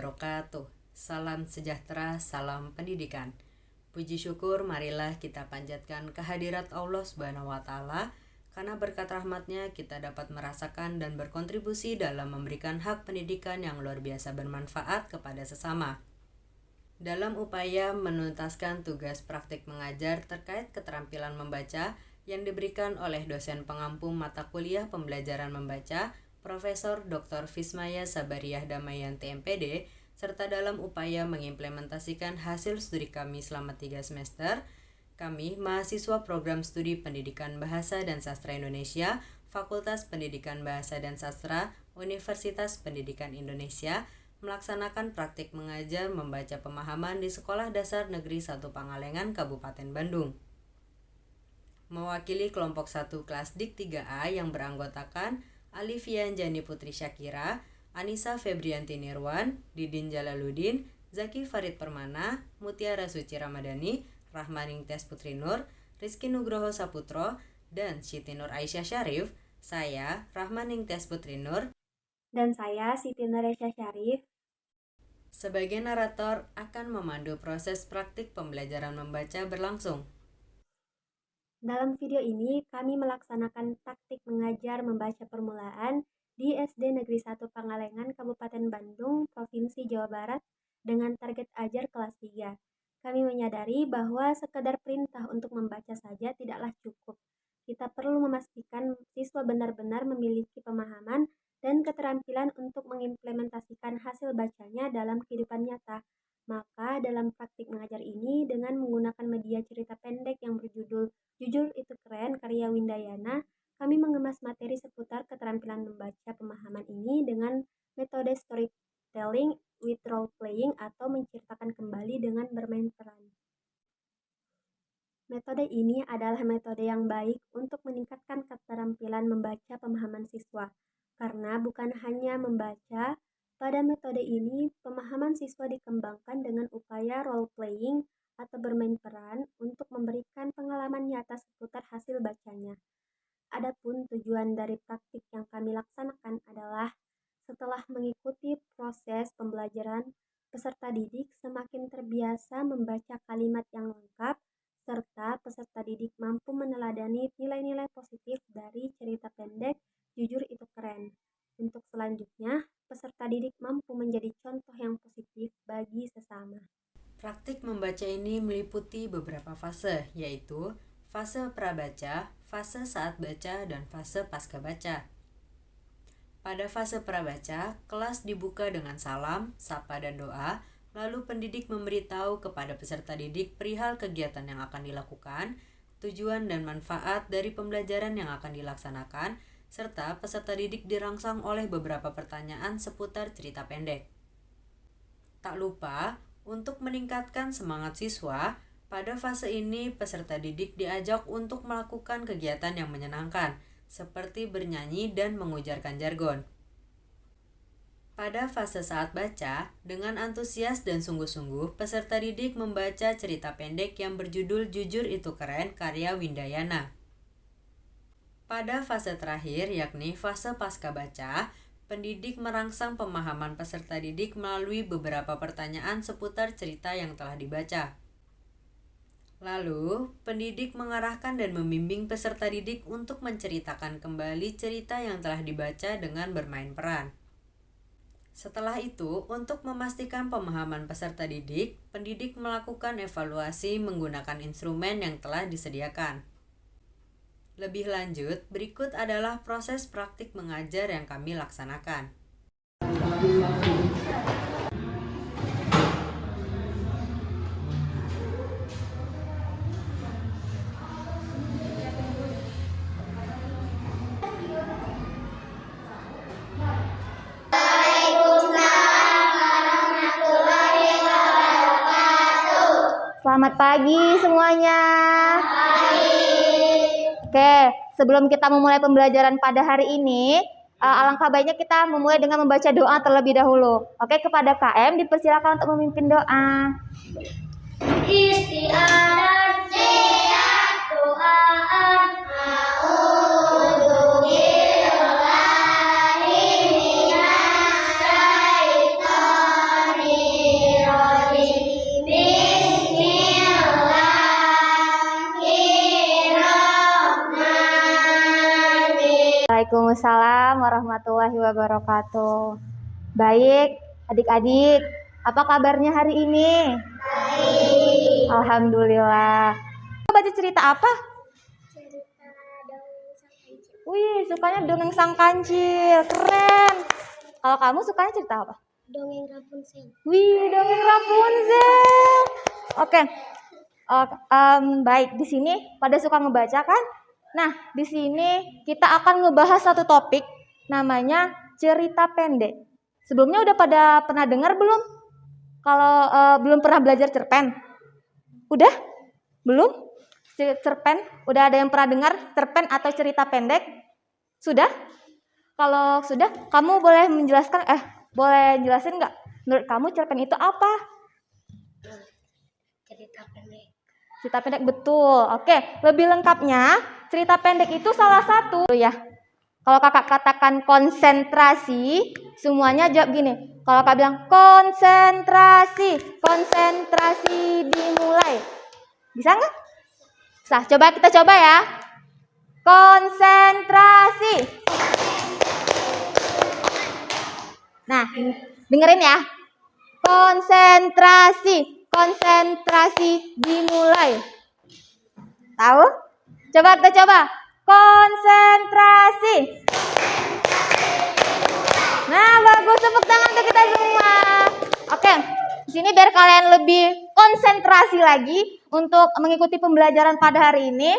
wabarakatuh. Salam sejahtera, salam pendidikan. Puji syukur marilah kita panjatkan kehadirat Allah Subhanahu wa taala karena berkat rahmatnya kita dapat merasakan dan berkontribusi dalam memberikan hak pendidikan yang luar biasa bermanfaat kepada sesama. Dalam upaya menuntaskan tugas praktik mengajar terkait keterampilan membaca yang diberikan oleh dosen pengampu mata kuliah pembelajaran membaca Profesor Dr. Fismaya Sabariah Damayanti MPD, serta dalam upaya mengimplementasikan hasil studi kami selama 3 semester, kami, mahasiswa program studi Pendidikan Bahasa dan Sastra Indonesia, Fakultas Pendidikan Bahasa dan Sastra, Universitas Pendidikan Indonesia, melaksanakan praktik mengajar membaca pemahaman di Sekolah Dasar Negeri 1 Pangalengan, Kabupaten Bandung. Mewakili kelompok 1 kelas Dik 3A yang beranggotakan Alifian Jani Putri Syakira, Anissa Febrianti Nirwan, Didin Jalaluddin, Zaki Farid Permana, Mutiara Suci Ramadhani, Rahmaning Tes Putri Nur, Rizky Nugroho Saputro, dan Siti Nur Aisyah Syarif. Saya, Rahmaning Tes Putri Nur, dan saya, Siti Nur Aisyah Syarif, sebagai narator akan memandu proses praktik pembelajaran membaca berlangsung. Dalam video ini, kami melaksanakan taktik mengajar membaca permulaan di SD Negeri 1 Pangalengan, Kabupaten Bandung, Provinsi Jawa Barat, dengan target ajar kelas 3. Kami menyadari bahwa sekedar perintah untuk membaca saja tidaklah cukup. Kita perlu memastikan siswa benar-benar memiliki pemahaman dan keterampilan untuk mengimplementasikan hasil bacanya dalam kehidupan nyata. Maka dalam praktik mengajar ini, dengan menggunakan media cerita pendek yang berjudul Jujur Itu Keren karya Windayana, kami mengemas materi seputar keterampilan membaca pemahaman ini dengan metode storytelling with role playing atau menceritakan kembali dengan bermain peran. Metode ini adalah metode yang baik untuk meningkatkan keterampilan membaca pemahaman siswa, karena bukan hanya membaca. Pada metode ini, pemahaman siswa dikembangkan dengan upaya role-playing atau bermain peran untuk memberikan pengalaman nyata seputar hasil bacanya. Adapun tujuan dari praktik yang kami laksanakan adalah setelah mengikuti proses pembelajaran, peserta didik semakin terbiasa membaca kalimat yang lengkap, serta peserta didik mampu meneladani nilai-nilai positif dari cerita pendek Jujur Itu Keren. Untuk selanjutnya, peserta didik mampu menjadi contoh yang positif bagi sesama. Praktik membaca ini meliputi beberapa fase, yaitu fase prabaca, fase saat baca, dan fase pasca baca. Pada fase prabaca, kelas dibuka dengan salam, sapa, dan doa, lalu pendidik memberitahu kepada peserta didik perihal kegiatan yang akan dilakukan, tujuan dan manfaat dari pembelajaran yang akan dilaksanakan, serta peserta didik dirangsang oleh beberapa pertanyaan seputar cerita pendek. Tak lupa, untuk meningkatkan semangat siswa, pada fase ini peserta didik diajak untuk melakukan kegiatan yang menyenangkan, seperti bernyanyi dan mengujarkan jargon. Pada fase saat baca, dengan antusias dan sungguh-sungguh, peserta didik membaca cerita pendek yang berjudul Jujur Itu Keren karya Windayana. Pada fase terakhir, yakni fase pasca baca, pendidik merangsang pemahaman peserta didik melalui beberapa pertanyaan seputar cerita yang telah dibaca. Lalu, pendidik mengarahkan dan membimbing peserta didik untuk menceritakan kembali cerita yang telah dibaca dengan bermain peran. Setelah itu, untuk memastikan pemahaman peserta didik, pendidik melakukan evaluasi menggunakan instrumen yang telah disediakan. Lebih lanjut, berikut adalah proses praktik mengajar yang kami laksanakan. Selamat pagi semuanya. Oke, sebelum kita memulai pembelajaran pada hari ini, alangkah baiknya kita memulai dengan membaca doa terlebih dahulu. Oke, kepada KM dipersilakan untuk memimpin doa. Istiadat siap doaan a'udzubillahi minasyaitonir Waalaikumsalam warahmatullahi wabarakatuh. Baik, adik-adik, apa kabarnya hari ini? Baik. Alhamdulillah. Baca cerita apa? Cerita dongeng sang kancil. Wih, sukanya dongeng sang kancil. Keren. Kalau kamu sukanya cerita apa? Dongeng Rapunzel. Wih, dongeng Rapunzel. Oke. Baik, di sini pada suka ngebaca kan? Nah, di sini kita akan ngebahas satu topik namanya cerita pendek. Sebelumnya udah pada pernah dengar belum? Kalau belum pernah belajar cerpen? Udah? Belum? Cerpen? Udah ada yang pernah dengar cerpen atau cerita pendek? Sudah? Kalau sudah, kamu boleh menjelaskan, boleh jelasin nggak? Menurut kamu cerpen itu apa? Cerita pendek. Cerita pendek, betul. Oke, lebih lengkapnya, cerita pendek itu salah satu ya. Kalau kakak katakan konsentrasi, semuanya jawab gini. Kalau kakak bilang konsentrasi, konsentrasi dimulai. Bisa nggak? Bisa. Coba kita coba ya. Konsentrasi. Nah, dengerin ya. Konsentrasi, konsentrasi dimulai. Tahu? Coba kita coba. Konsentrasi. Nah, bagus, tepuk tangan untuk kita semua. Oke, di sini biar kalian lebih konsentrasi lagi untuk mengikuti pembelajaran pada hari ini.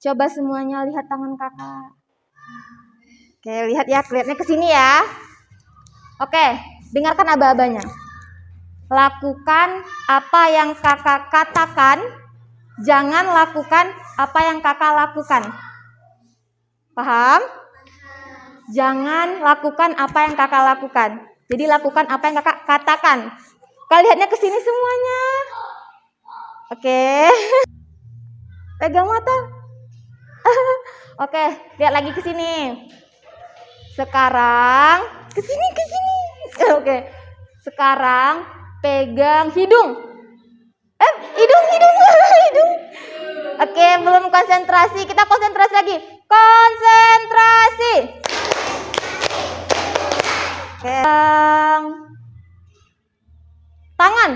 Coba semuanya lihat tangan kakak. Oke, lihat ya, lihatnya ke sini ya. Oke, dengarkan aba-abanya. Lakukan apa yang kakak katakan. Jangan lakukan apa yang kakak lakukan. Paham? Jangan lakukan apa yang kakak lakukan. Jadi lakukan apa yang kakak katakan. Kalian lihatnya ke sini semuanya. Oke. Pegang mata. Oke, lihat lagi ke sini. Sekarang ke sini. Oke. Sekarang pegang hidung. Hidung. Oke, belum konsentrasi. Kita konsentrasi lagi. Konsentrasi. Oke. Tangan.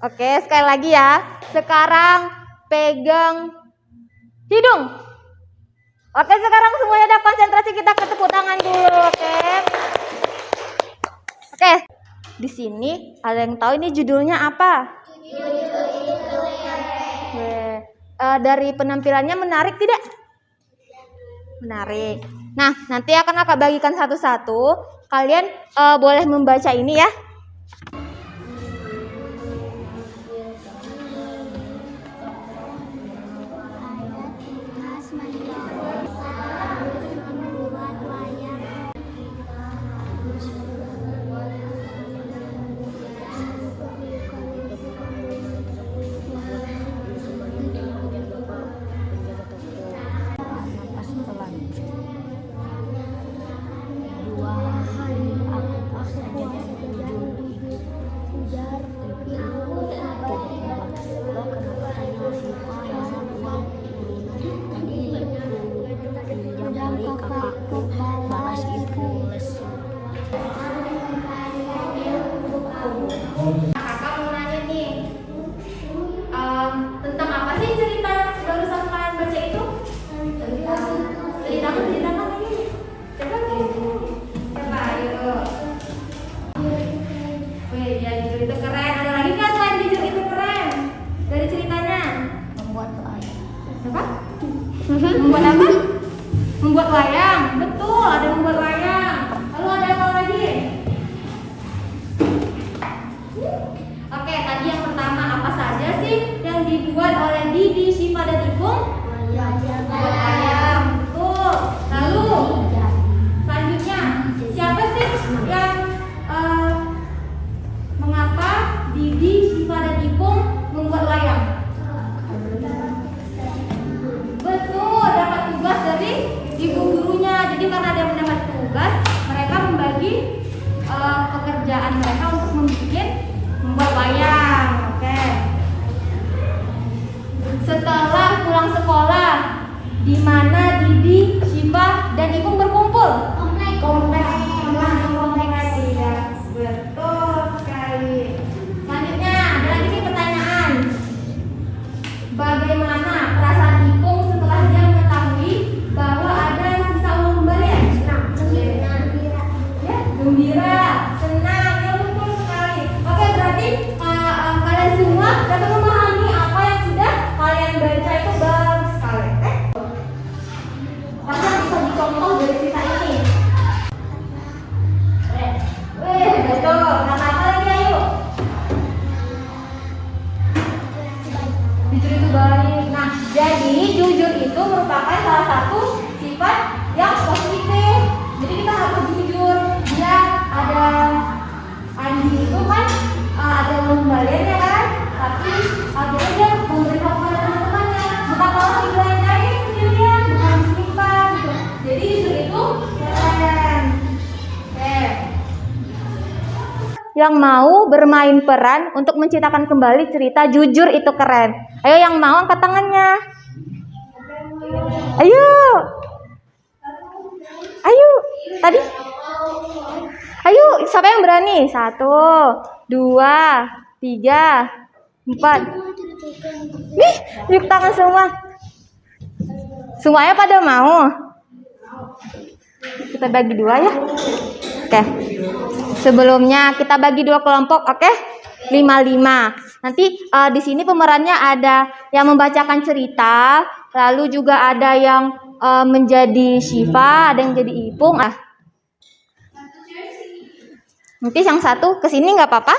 Oke, sekali lagi ya. Sekarang pegang hidung. Oke, sekarang semuanya udah konsentrasi. Kita tepuk tangan dulu, oke? Oke. Di sini ada yang tahu ini judulnya apa? Dari penampilannya menarik tidak? Menarik. Nah, nanti akan aku bagikan satu-satu. Kalian boleh membaca ini ya. Kakak mau nanya nih, tentang apa sih cerita yang barusan kalian baca itu? Ceritakan ini. Coba, ayo. Wih, ya jujur itu keren. Ada lagi nggak selain jujur itu keren dari ceritanya? Membuat wayang. Apa? Membuat apa? Membuat wayang. Betul, ada membuat wayang. Lalu ada apa lagi? Oke, tadi yang pertama apa saja sih yang dibuat oleh Didi, Syifa, dan Ipung? Membuat wayang. Betul. Lalu selanjutnya siapa sih yang mengapa Didi, Syifa, dan Ipung membuat wayang? Betul, dapat tugas dari ibu gurunya. Jadi karena dia mendapat tugas, mereka membagi pekerjaan mereka untuk membuat wayang. Oke. Setelah pulang sekolah, di mana Didi, Syifa, dan Ipung berkumpul? Kompleks. Iya, betul sekali. Selanjutnya, ada lagi nih pertanyaan. Bagaimana perasaan Ipung setelah dia mengetahui bahwa ada sisa uang kembalian? Ya, gembira, senang, ya betul sekali. Oke, berarti kalian semua dapat memahami apa yang sudah kalian baca itu bagus sekali. Apa yang bisa dicontoh dari cerita ini? Betul. Kata apa lagi, ayo? Jujur itu baik. Nah, jadi jujur itu merupakan salah satu sifat yang positif. Jadi kita harus jujur. Dia ada Andi itu kan ada kembaliannya kan, tapi akhirnya dia memberitahu kepada teman-temannya, bukan malah dibelanjain sendirian, bukan disimpan gitu. Jadi jujur itu keren. Oke. Yang mau bermain peran untuk menciptakan kembali cerita jujur itu keren. Ayo yang mau angkat tangannya. Ayo. Ayo. Tadi. Ayo, siapa yang berani? 1, 2, 3, 4. Nih, yuk tangan semua. Semuanya pada mau. Kita bagi 2 ya. Oke. Sebelumnya kita bagi 2 kelompok, oke? 5-5. Nanti di sini pemerannya ada yang membacakan cerita, lalu juga ada yang menjadi Syifa, ada yang jadi Ipung. Nanti yang satu ke sini nggak apa-apa?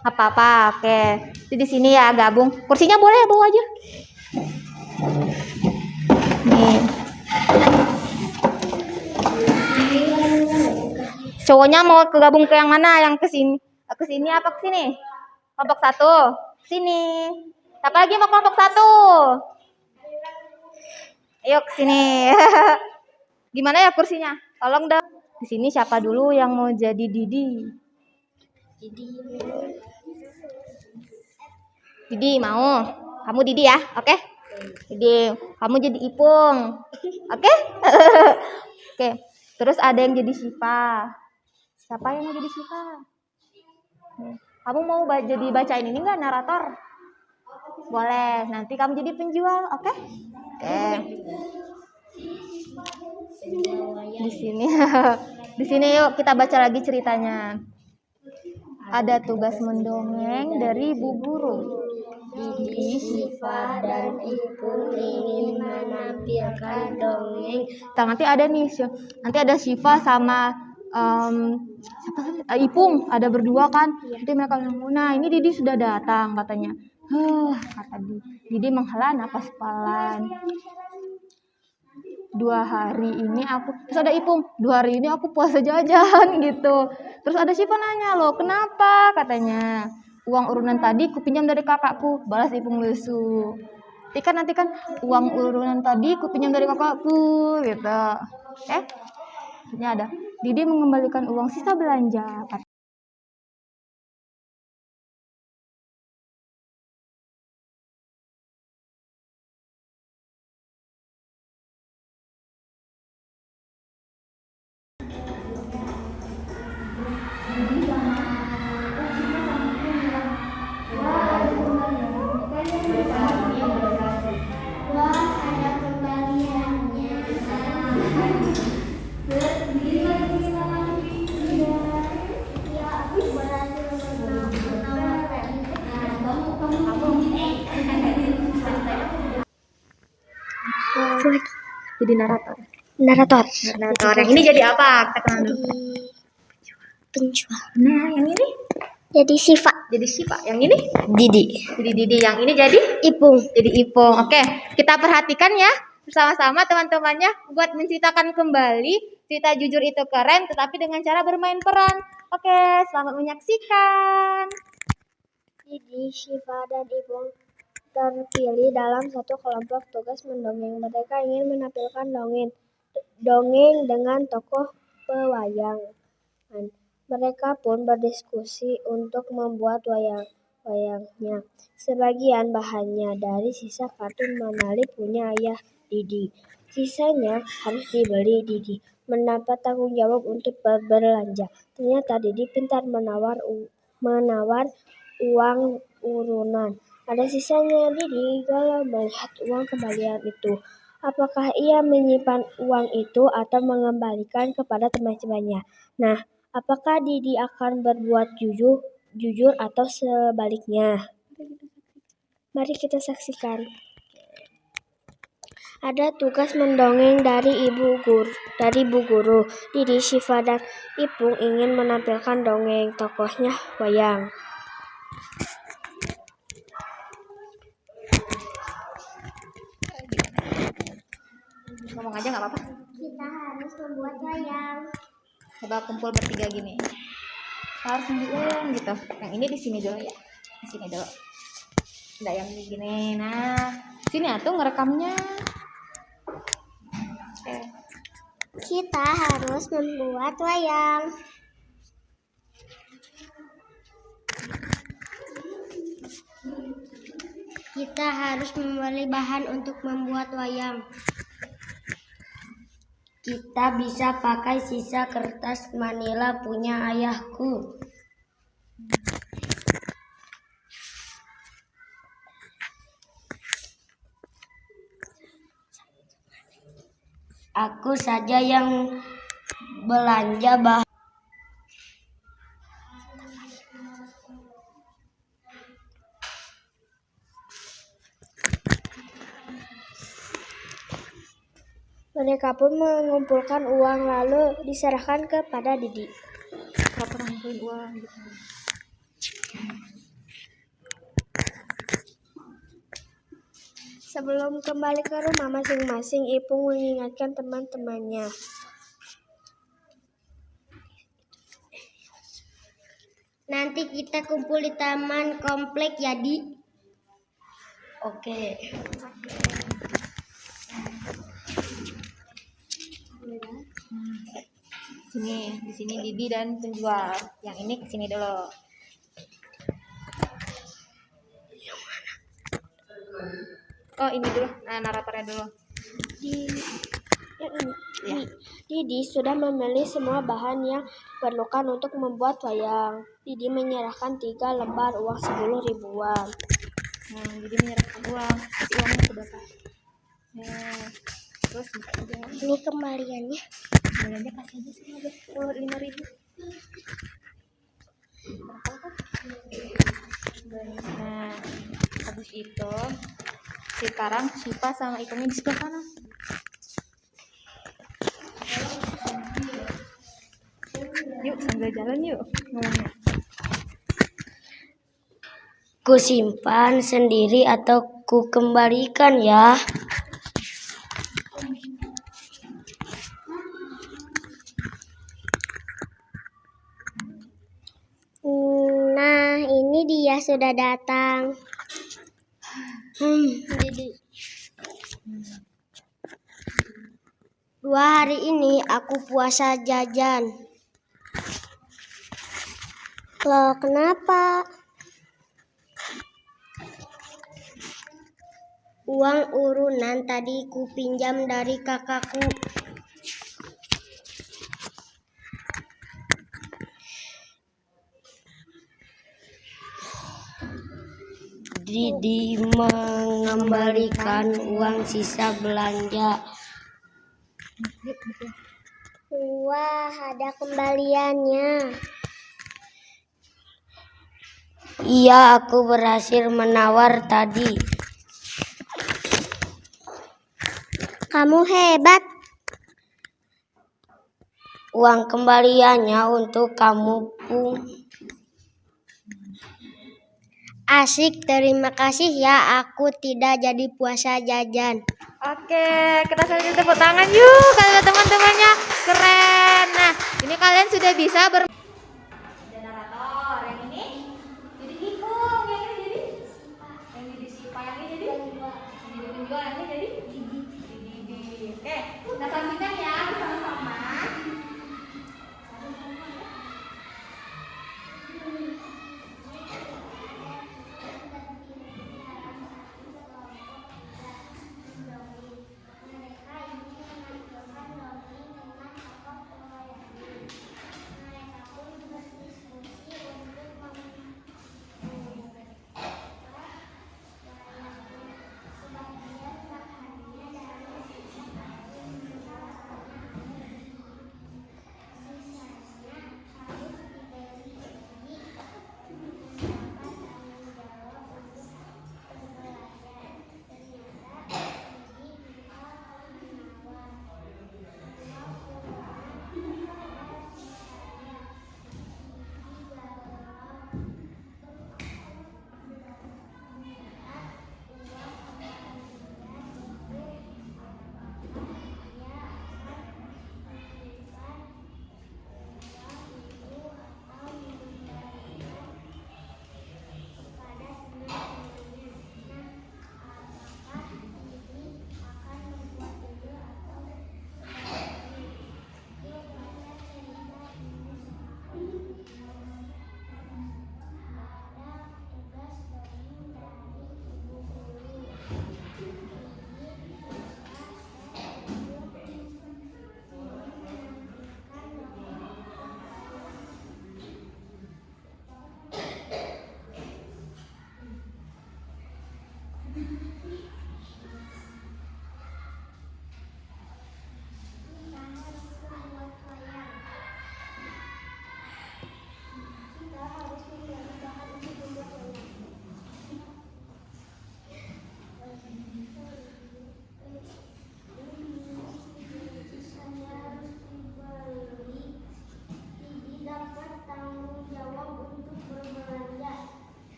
Apa-apa, oke. Jadi di sini ya gabung. Kursinya boleh bawa aja. Nih. Cowoknya mau kegabung ke yang mana? Yang ke sini? Ke sini apa ke sini? Kelompok 1. Sini. Siapa lagi mau kelompok 1? Ayo ke sini. Gimana ya kursinya? Tolong dong. Di sini siapa dulu yang mau jadi Didi? Didi mau? Kamu Didi ya, oke? Didi, kamu jadi Ipung, oke? Oke. Terus ada yang jadi Syifa. Siapa yang mau jadi Syifa? Kamu mau jadi bacain ini nggak narator? Boleh. Nanti kamu jadi penjual, oke? Oke. Di sini. Di sini yuk kita baca lagi ceritanya. Ada tugas mendongeng dari Bu Guru. Didi, Syifa, dan Ipung ingin menampilkan dongeng. Nanti ada nih, nanti ada Syifa sama siapa sih? Ipung, ada berdua kan. Nanti mereka bilang, nah ini Didi sudah datang katanya. Kata Didi menghela napas pelan. 2 hari ini aku, terus ada Ipung, 2 hari ini aku puasa jajan gitu. Terus ada Syifa nanya, loh kenapa? Katanya, uang urunan tadi kupinjam dari kakakku, balas Ipung lesu. Nanti kan uang urunan tadi kupinjam dari kakakku gitu. Ini ada, Didi mengembalikan uang sisa belanja. Wah, ada kembaliannya. Ya, aku berhasil menawarkan. Jadi narator. Narator. Yang ini jadi apa? Kita kenal dulu. Penjual. Nah, yang ini Jadi Syifa. jadi Syifa. Yang ini Didi. jadi Didi. Yang ini jadi Ipung. jadi Ipung. Oke, kita perhatikan ya bersama-sama teman-temannya buat menceritakan kembali cerita jujur itu keren, tetapi dengan cara bermain peran. Oke, selamat menyaksikan. Didi, Syifa, dan Ipung terpilih dalam satu kelompok tugas mendongeng. Mereka ingin menampilkan dongeng dengan tokoh pewayangan. Mereka pun berdiskusi untuk membuat wayangnya. Sebagian bahannya dari sisa kartun Manali punya ayah Didi. Sisanya harus dibeli. Didi mendapat tanggung jawab untuk berbelanja. Ternyata Didi pintar menawar uang urunan. Ada sisanya. Didi galau melihat uang kembalian itu. Apakah ia menyimpan uang itu atau mengembalikan kepada teman-temannya? Nah, apakah Didi akan berbuat jujur atau sebaliknya? Mari kita saksikan. Ada tugas mendongeng dari Bu Guru. Didi, Syifa, dan Ipung ingin menampilkan dongeng. Tokohnya wayang. Ngomong aja nggak apa-apa. Kita harus membuat wayang. Coba kumpul bertiga gini. Harus nunjukin gitu. Yang ini di sini dulu ya. Di sini dulu. Enggak yang begini. Nah, sini atuh ngerekamnya. Oke. Kita harus membuat wayang. Kita harus membeli bahan untuk membuat wayang. Kita bisa pakai sisa kertas manila punya ayahku. Aku saja yang belanja bahan. Mereka pun mengumpulkan uang lalu diserahkan kepada Didi. Berapa ngumpulin uang gitu. Sebelum kembali ke rumah masing-masing, Ipung mengingatkan teman-temannya. Nanti kita kumpul di taman komplek ya, Di. Oke. Di sini Didi dan penjual. Yang ini ke sini dulu. Oh, ini dulu. Nah, naratornya dulu. Yang ini. Ya. Didi sudah membeli semua bahan yang diperlukan untuk membuat wayang. Didi menyerahkan 3 lembar uang 10 ribuan. Nah, Didi menyerahkan uang. Kasih uangnya ke Bapak. Nah, terus buka aja. Ini kembaliannya. Kembaliannya kasih aja semua deh. 5.000. Nah, habis itu sekarang Syifa sama Ipungnya di sebelah kanan. Yuk sambil jalan yuk ngomongnya. Ku simpan sendiri atau ku kembalikan ya? Nah, ini dia sudah datang. Didi. 2 hari ini aku puasa jajan. Loh, kenapa? Uang urunan tadi ku pinjam dari kakakku. Didi mengembalikan uang sisa belanja. Wah, ada kembaliannya. Iya, aku berhasil menawar tadi. Kamu hebat. Uang kembaliannya untuk kamu, Pung. Asik, terima kasih ya. Aku tidak jadi puasa jajan. Oke, kita sambil tepuk tangan yuk kalau teman-temannya keren. Nah, ini kalian sudah bisa narator. Yang ini jadi Ipung, yang ini jadi Syifa, yang ini jadi penjual, yang ini jadi Didi. Oke, kita saksikan ya bersama-sama.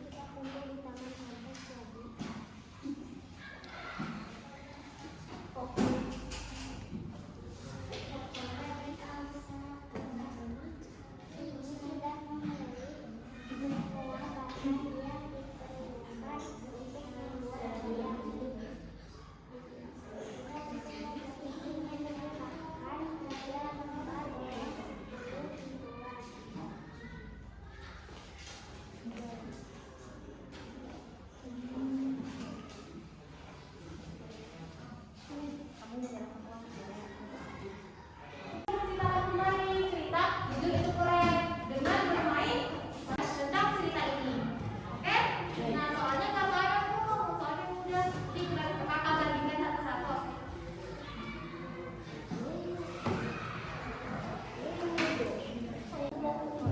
kita kumpul di taman kampus lagi. Oke. Sudah memulai pola bahasa yang diperlukan untuk membuat karya ini. Ingin menggunakan karya lembar untuk dibuat. Kita kembali cerita judul itu keren dengan bermain tentang cerita ini. Oke? Nah, soalnya nggak banyak tuh, soalnya udah di kakak bandingkan satu-satu.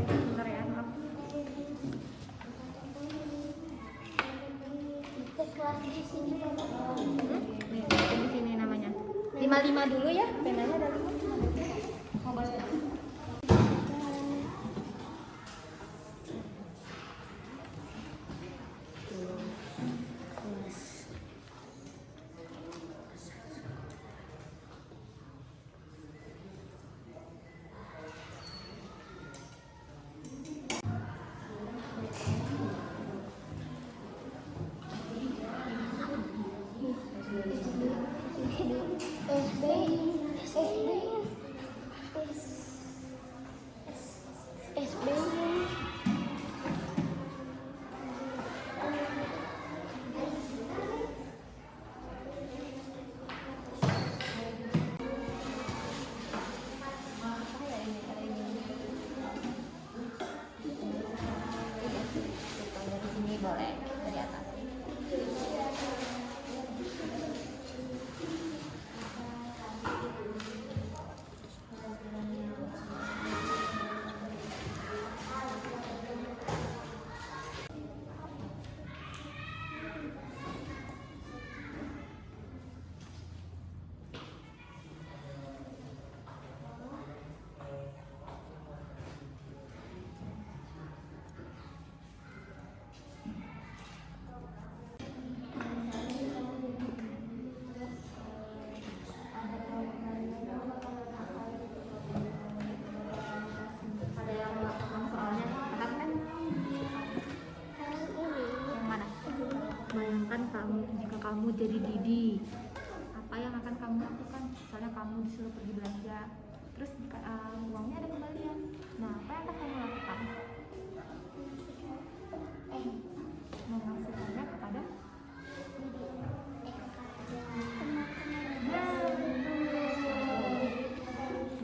Bentar ya, maaf. Kelas di sini Nih, di sini namanya. 55 dulu ya, penanya ada 5. Mau baca? Dari sini boleh, dari atas. Ada yang melakukan soalnya, paham kan? Yang mana? Bayangkan kamu jika kamu jadi Didi, apa yang akan kamu lakukan? Misalnya kamu disuruh pergi belanja, terus uangnya ada kembalian. Nah, apa yang akan kamu lakukan? Mengasihkannya kepada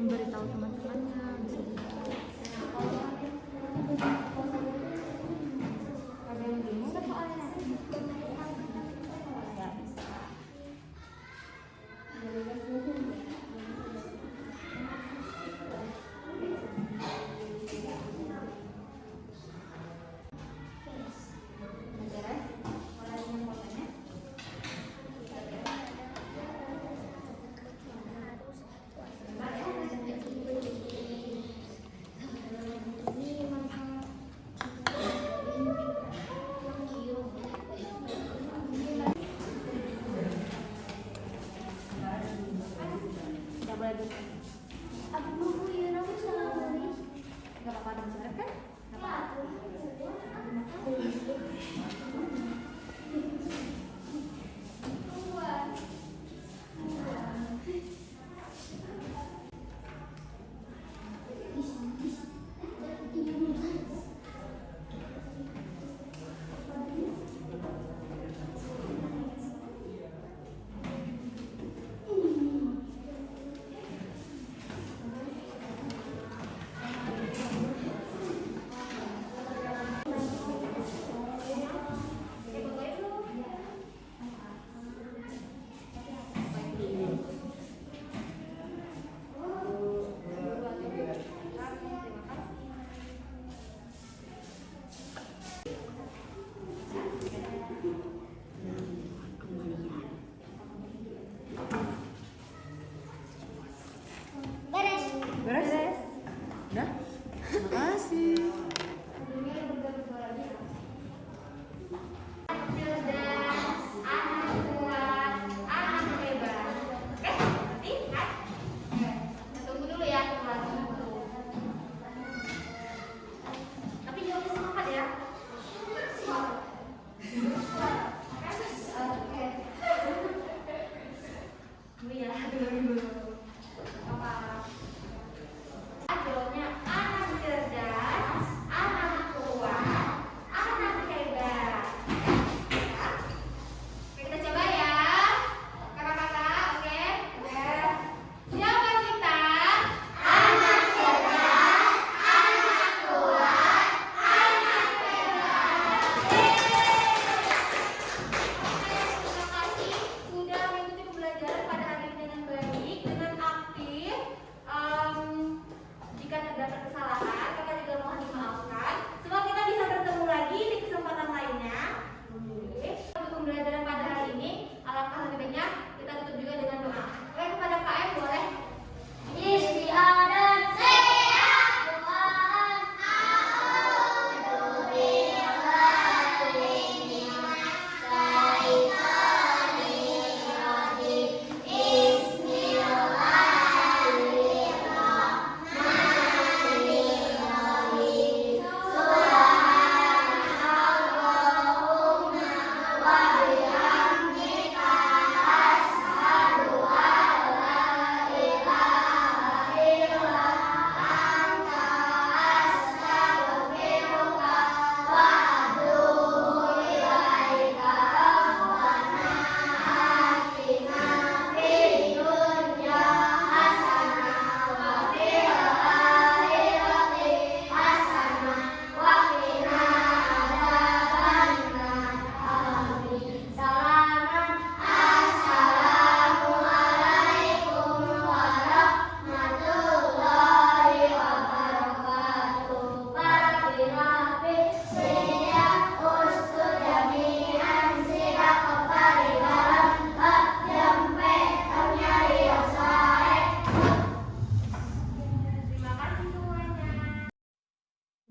memberitahu teman-temannya, bisa juga ada yang bingung kan soalnya ya bisa.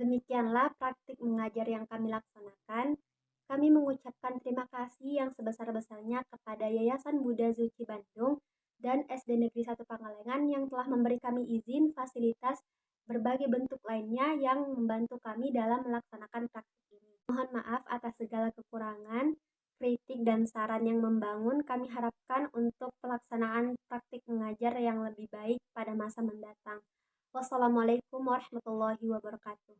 Demikianlah praktik mengajar yang kami laksanakan. Kami mengucapkan terima kasih yang sebesar-besarnya kepada Yayasan Buddha Zuci Bandung dan SD Negeri 1 Pangalengan yang telah memberi kami izin, fasilitas, berbagai bentuk lainnya yang membantu kami dalam melaksanakan praktik ini. Mohon maaf atas segala kekurangan, kritik dan saran yang membangun. Kami harapkan untuk pelaksanaan praktik mengajar yang lebih baik pada masa mendatang. Wassalamualaikum warahmatullahi wabarakatuh.